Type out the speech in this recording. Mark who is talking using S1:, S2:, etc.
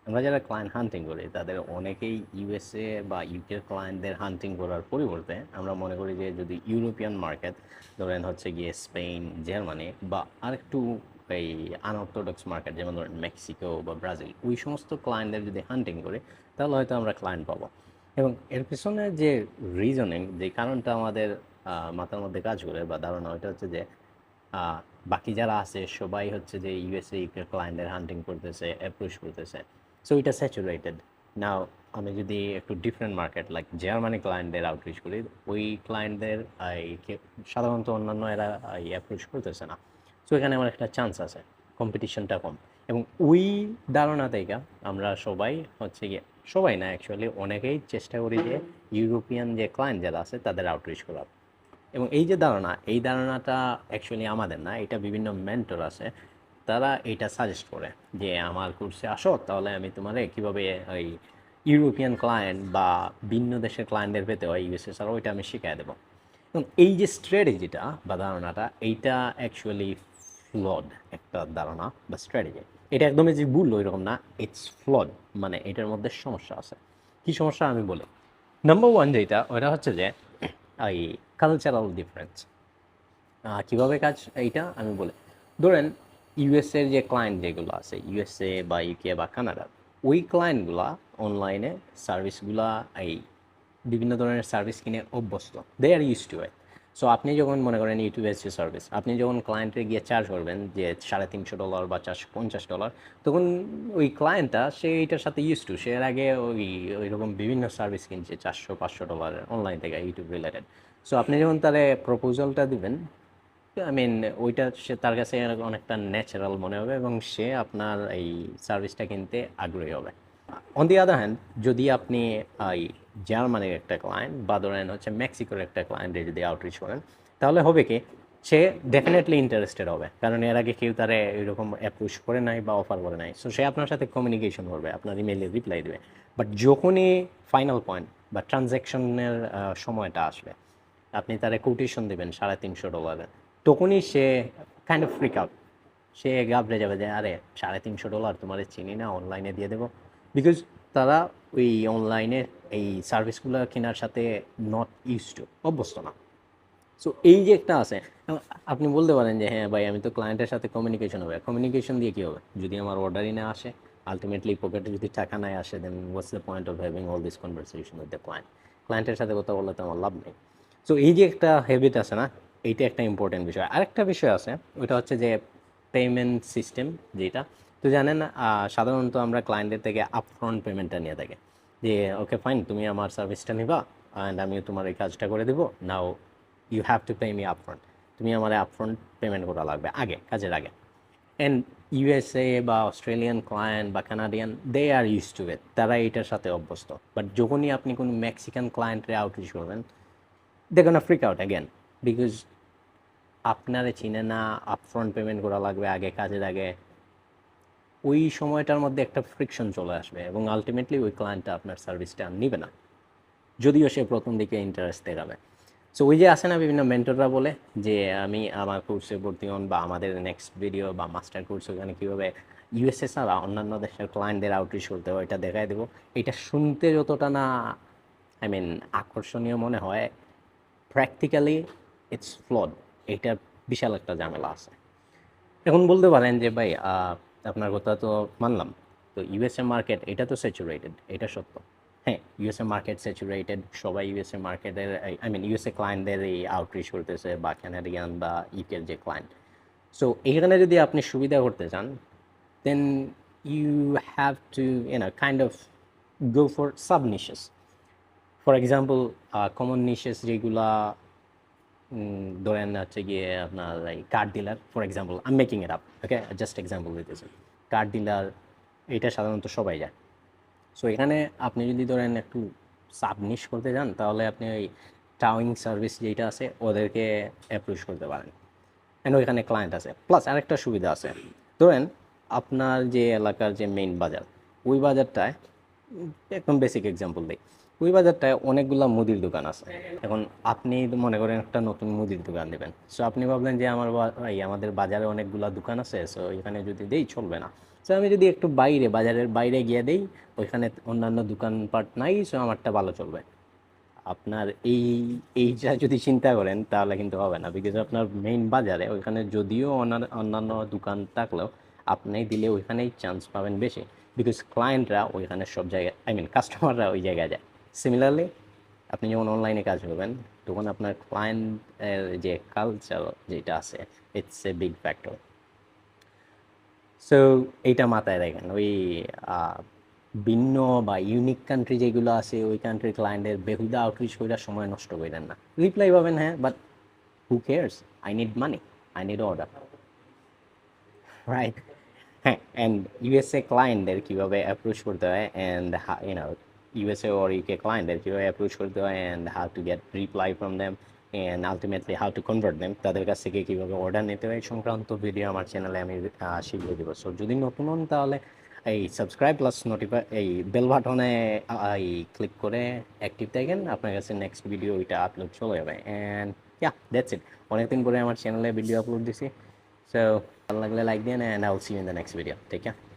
S1: আমরা যারা ক্লায়েন্ট হান্টিং করি তাদের অনেকেই ইউএসএ বা ইউকের ক্লায়েন্টদের হান্টিং করার পরিবর্তে আমরা মনে করি যে যদি ইউরোপিয়ান মার্কেট ধরেন হচ্ছে গিয়ে স্পেন, জার্মানি বা আরেকটু এই আনঅর্থোডক্স মার্কেট যেমন ধরেন মেক্সিকো বা ব্রাজিল, ওই সমস্ত ক্লায়েন্টদের যদি হান্টিং করি তাহলে হয়তো আমরা ক্লায়েন্ট পাবো। এবং এর পেছনে যে রিজনিং, যে কারণটা আমাদের মাথার মধ্যে কাজ করে বা ধারণা, ওইটা হচ্ছে যে আহ, বাকি যারা আছে সবাই হচ্ছে যে ইউএসএ ইউকে ক্লায়েন্টের হান্টিং করতেছে, অ্যাপ্রোচ করতেছে, সো এটা স্যাচুরেটেড। নাও আমি যদি একটু ডিফারেন্ট মার্কেট লাইক জার্মানি ক্লায়েন্টদের আউটরিচ করি, ওই ক্লায়েন্টদের সাধারণত অন্যান্য এরা অ্যাপ্রোচ করতেছে না। সো এখানে আমার একটা চান্স আছে, কম্পিটিশনটা কম। এবং ওই ধারণা থেকে আমরা সবাই হচ্ছে গিয়ে, সবাই না অ্যাকচুয়ালি অনেকেই চেষ্টা করি যে ইউরোপিয়ান যে ক্লায়েন্ট যারা আছে তাদের আউটরিচ করার। এবং এই যে ধারণা, এই ধারণাটা অ্যাকচুয়ালি আমাদের না, এটা বিভিন্ন মেন্টর আছে, তারা এটা সাজেস্ট করে যে আমার কোর্সে আসো, তাহলে আমি তোমারে কীভাবে ওই ইউরোপিয়ান ক্লায়েন্ট বা ভিন্ন দেশের ক্লায়েন্টের পেতে হয় ইউএসএ ছাড়াও, ওইটা আমি শিখিয়ে দেবো। এবং এই যে স্ট্র্যাটেজিটা বা ধারণাটা, এইটা অ্যাকচুয়ালি ফ্লড একটা ধারণা বা স্ট্র্যাটেজি। এটা একদমই যে ভুল ওইরকম না, ইটস ফ্লড, মানে এটার মধ্যে সমস্যা আছে। কী সমস্যা আমি বলি। নাম্বার ওয়ান যেটা, ওইটা হচ্ছে যে এই কালচারাল ডিফারেন্স। কীভাবে কাজ এইটা আমি বলি। ধরেন ইউএসএর যে ক্লায়েন্ট যেগুলো আছে, ইউএসএ বা ইউকে বা কানাডা, ওই ক্লায়েন্টগুলা অনলাইনে সার্ভিসগুলা এই বিভিন্ন ধরনের সার্ভিস কিনে অভ্যস্ত, দে are use to it. So আপনি যখন মনে করেন ইউটিউব এসছে সার্ভিস, আপনি যখন ক্লায়েন্টে গিয়ে চার্জ করবেন যে $350 বা $450, তখন ওই ক্লায়েন্টটা সে এইটার সাথে ইউজ টু, সে এর আগে ওই রকম বিভিন্ন সার্ভিস কিনছে $400-500 অনলাইন থেকে ইউটিউব রিলেটেড। সো আপনি যখন তাহলে প্রপোজালটা দিবেন, আই মিন ওইটা সে তার কাছে অনেকটা ন্যাচারাল মনে হবে এবং সে আপনার এই সার্ভিসটা কিনতে আগ্রহী হবে। অন দি আদার হ্যান্ড, যদি আপনি এই জার্মানির একটা ক্লায়েন্ট বা ধরেন হচ্ছে মেক্সিকোর একটা ক্লায়েন্টে যদি আউটরিচ করেন, তাহলে হবে কি, সে ডেফিনেটলি ইন্টারেস্টেড হবে, কারণ এর আগে কেউ তারা এরকম অ্যাপ্রোচ করে নাই বা অফার করে নাই। সো সে আপনার সাথে কমিউনিকেশন করবে, আপনার ইমেইলে রিপ্লাই দেবে। বাট যখনই ফাইনাল পয়েন্ট বা ট্রানজ্যাকশনের সময়টা আসবে, আপনি তারা কোটেশন দেবেন $350, তখনই সে কাইন্ড অফ ফ্রিক আউট, সে ঘাবড়ে যাবে যে আরে $350 তোমার চিনি না, অনলাইনে দিয়ে দেবো। বিকজ তারা ওই অনলাইনে এই সার্ভিসগুলো কেনার সাথে নট ইউজ টু, অভ্যস্ত না। সো এই যে একটা আছে, আপনি বলতে পারেন যে হ্যাঁ ভাই, আমি তো ক্লায়েন্টের সাথে কমিউনিকেশন হবে, কমিউনিকেশন দিয়ে কী হবে যদি আমার অর্ডারই না আসে, আলটিমেটলি পকেটে যদি টাকা নাই আসে, then what's the point of having all this conversation with the client. ক্লায়েন্টের সাথে কথা বললে তো আমার লাভ নেই। সো এই যে একটা হ্যাবিট আছে না, এইটা একটা ইম্পর্টেন্ট বিষয়। আরেকটা বিষয় আছে, ওইটা হচ্ছে যে পেমেন্ট সিস্টেম যেটা। তো জানেন, সাধারণত আমরা ক্লায়েন্টের থেকে আপফ্রন্ট পেমেন্টটা নিয়ে থাকি, যে ওকে ফাইন, তুমি আমার সার্ভিসটা নিবা অ্যান্ড আমিও তোমার এই কাজটা করে দেবো, now you have to pay me upfront. তুমি আমার আপফ্রন্ট পেমেন্ট করা লাগবে আগে, কাজের আগে। অ্যান্ড ইউএসএ বা অস্ট্রেলিয়ান ক্লায়েন্ট বা Canadian, they are use to it, তারা এটার সাথে অভ্যস্ত। বাট যখনই আপনি কোনো মেক্সিকান ক্লায়েন্টের আউটরিচ করবেন, দে গোনা ফ্রিক আউট অ্যাগেন, বিকজ আপনারে চিনে না, আপফ্রন্ট পেমেন্ট করা লাগবে আগে, কাজের আগে। ওই সময়টার মধ্যে একটা ফ্রিকশন চলে আসবে এবং আলটিমেটলি ওই ক্লায়েন্টটা আপনার সার্ভিসটা নেবে না, যদিও সে প্রথম দিকে ইন্টারেস্ট দেখাবে। সো ওই যে আসে না বিভিন্ন মেন্টররা বলে যে আমি আমার কোর্সে ভর্তি হন বা আমাদের নেক্সট ভিডিও বা মাস্টার কোর্স, ওখানে কীভাবে ইউএসএ ছাড়া অন্যান্য দেশের ক্লায়েন্টদের আউটরিচ করতে হয় এটা দেখায় দেবো। এটা শুনতে যতটা না আই মিন আকর্ষণীয় মনে হয়, প্র্যাকটিক্যালি ইটস ফ্লড। এইটার বিশাল একটা ঝামেলা আছে। এখন বলতে পারেন যে ভাই, আপনার কথা তো মানলাম, তো ইউএসএ মার্কেট এটা তো স্যাচুরেটেড, এটা সত্য। হ্যাঁ, ইউএসএ মার্কেট স্যাচুরেটেড, সবাই ইউএসএ মার্কেটের আই মিন ইউএসএ ক্লায়েন্টদের এই আউটরিচ করতেছে বা ক্যানাডিয়ান বা ইউকের যে ক্লায়েন্ট। সো এখানে যদি আপনি সুবিধা করতে চান, then you have to kind of go for sub niches. For example, common niches যেগুলা, ধরেন হচ্ছে গিয়ে আপনার এই car dealer, for example I am making it up, okay, just example দিতেছি। কার ডিলার, এটা সাধারণত সবাই যায়। সো এখানে আপনি যদি ধরেন একটু সাবনিশ করতে যান, তাহলে আপনি ওই টাউইং সার্ভিস যেটা আছে ওদেরকে অ্যাপ্রোচ করতে পারেন, অ্যান্ড ওইখানে ক্লায়েন্ট আছে। প্লাস আরেকটা সুবিধা আছে, ধরেন আপনার যে এলাকার যে মেইন বাজার, ওই বাজারটায়, একদম বেসিক এক্সাম্পল দিই, ওই বাজারটায় অনেকগুলো মুদির দোকান আছে। এখন আপনি মনে করেন একটা নতুন মুদির দোকান দেবেন, সো আপনি ভাবলেন যে আমাদের বাজারে অনেকগুলো দোকান আছে, সো এখানে যদি দেই চলবে না। সো আমি যদি একটু বাইরে বাজারের বাইরে গিয়ে দেই, ওইখানে অন্যান্য দোকানপাট নাই, সো আমারটা ভালো চলবে। আপনার এইটা যদি চিন্তা করেন তাহলে কিন্তু হবে না, বিকজ আপনার মেইন বাজারে ওইখানে যদিও অন্যান্য দোকান থাকলেও আপনি দিলে ওইখানেই চান্স পাবেন বেশি, বিকজ ক্লায়েন্টরা ওইখানে সব জায়গায়, আই মিন কাস্টমাররা ওই জায়গায় যায়। সিমিলারলি আপনি যখন অনলাইনে কাজ করবেন তখন আপনার ক্লায়েন্টের যে কালচার যেটা আছে, it's a big factor. So এইটা মাথায় রাখেন। ওই আহ, ভিন্ন বা ইউনিক কান্ট্রি যেগুলো আছে ওই কান্ট্রির ক্লায়েন্টের বেহুদা আউটরিচ করে সময় নষ্ট করেন না। রিপ্লাই পাবেন হ্যাঁ, but who cares, I need money, I need order, right? হ্যাঁ, অ্যান্ড ইউএসএ ক্লায়েন্টদের কীভাবে অ্যাপ্রোচ করতে হয়, অ্যান্ড ইউএসএ ওর ইউকে ক্লায়েন্টদের কীভাবে অ্যাপ্রোচ করতে হয়, and how to get reply from them, and ultimately how to convert them, তাদের কাছ থেকে কীভাবে অর্ডার নিতে হয় সংক্রান্ত ভিডিও আমার চ্যানেলে আমি শিখিয়ে দেবো। সো যদি নতুন হন তাহলে এই সাবস্ক্রাইব প্লাস নোটিফাই এই বেল বাটনে এই ক্লিক করে অ্যাক্টিভ থাকেন, আপনার কাছে নেক্সট ভিডিও ওইটা আপলোড চলে যাবে। And yeah, that's it. অনেকদিন পরে আমার চ্যানেলে ভিডিও আপলোড দিছি। সো ভালো লাগলে লাইক দিন, and I will see you in the next video. Take care.